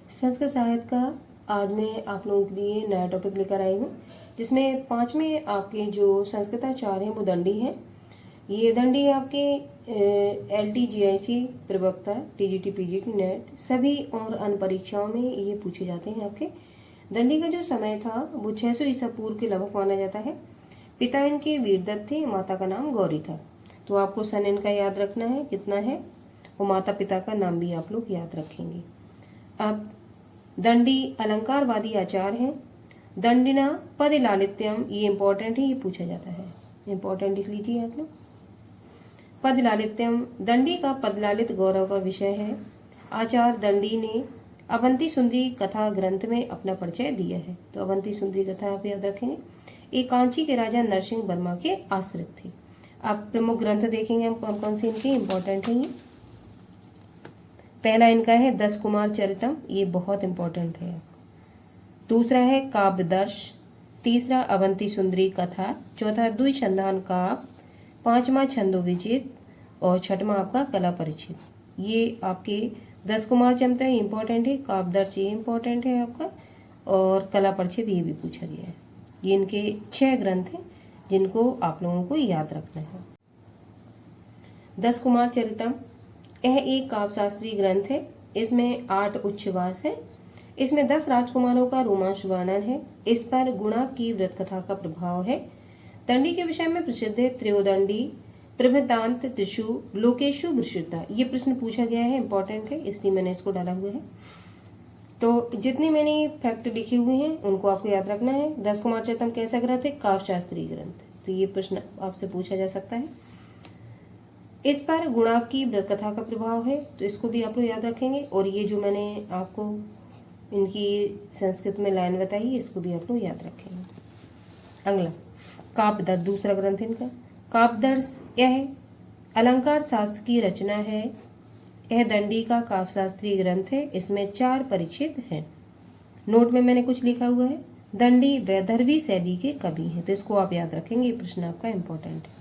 संस्कृत साहित्य का आज मैं आप लोगों के लिए नया टॉपिक लेकर आई हूँ, जिसमें 5वें आपके जो संस्कृताचार्य हैं वो दंडी हैं। ये दंडी आपके LTGIC प्रवक्ता, TGT PGT नेट सभी और अन्य परीक्षाओं में ये पूछे जाते हैं। आपके दंडी का जो समय था वो 600 ईसा पूर्व के लगभग माना जाता है। पिता इनके वीरदत्त थे, माता का नाम गौरी था। तो आपको सन इनका याद रखना है कितना है, और माता पिता का नाम भी आप लोग याद रखेंगे। अब दंडी अलंकारवादी आचार्य हैं। दंडिना पद लालित्यम, ये इंपॉर्टेंट है, ये पूछा जाता है, इंपॉर्टेंट लिख लीजिए आप लोग। पद लालित्यम, दंडी का पदलालित गौरव का विषय है। आचार्य दंडी ने अवंती सुंदरी कथा ग्रंथ में अपना परिचय दिया है। तो अवंती सुंदरी कथा आप याद रखेंगे। एक कांची के राजा नरसिंह वर्मा के आश्रित थे। आप प्रमुख ग्रंथ देखेंगे हम कौन कौन से इनके इंपॉर्टेंट हैं। ये पहला इनका है 10 कुमार चरितम, ये बहुत इंपॉर्टेंट है। दूसरा है काव्यदर्श, तीसरा अवंती सुंदरी कथा, चौथा द्विसंधान काव्य, पांचवा छंदोविचित और छठवां आपका कला परिचित। ये आपके 10 कुमार चरितम इंपॉर्टेंट है, काव्यदर्श ये इंपॉर्टेंट है आपका, और कला परिचित ये भी पूछा गया है। ये इनके 6 ग्रंथ हैं जिनको आप लोगों को याद रखना है। 10 कुमार चरितम यह एक काव्य शास्त्रीय ग्रंथ है। इसमें 8 उच्छ्वास है। इसमें 10 राजकुमारों का रोमांच वर्णन है। इस पर गुणा की व्रत कथा का प्रभाव है। दंडी के विषय में प्रसिद्ध है त्रयोदंडी प्रभृतांत त्रिषु लोकेशु विश्रुता। ये प्रश्न पूछा गया है, इंपॉर्टेंट है, इसलिए मैंने इसको डाला हुआ है। तो जितने मैंने फैक्ट लिखे हुए हैं उनको आपको याद रखना है। 10 कुमार चरितम कैसा ग्रंथ है? काव्य शास्त्रीय ग्रंथ। तो ये प्रश्न आपसे पूछा जा सकता है। इस पर गुणा की व्रत कथा का प्रभाव है, तो इसको भी आप लोग याद रखेंगे। और ये जो मैंने आपको इनकी संस्कृत में लाइन बताई, इसको भी आप लोग याद रखेंगे। अगला काव्यदर्श, दूसरा ग्रंथ इनका। काव्यदर्श यह अलंकार शास्त्र की रचना है। यह दंडी का काव्य शास्त्रीय ग्रंथ है। इसमें 4 परिच्छेद हैं। नोट में मैंने कुछ लिखा हुआ है। दंडी वैदर्भी शैली के कवि हैं, तो इसको आप याद रखेंगे, ये प्रश्न आपका इंपॉर्टेंट है।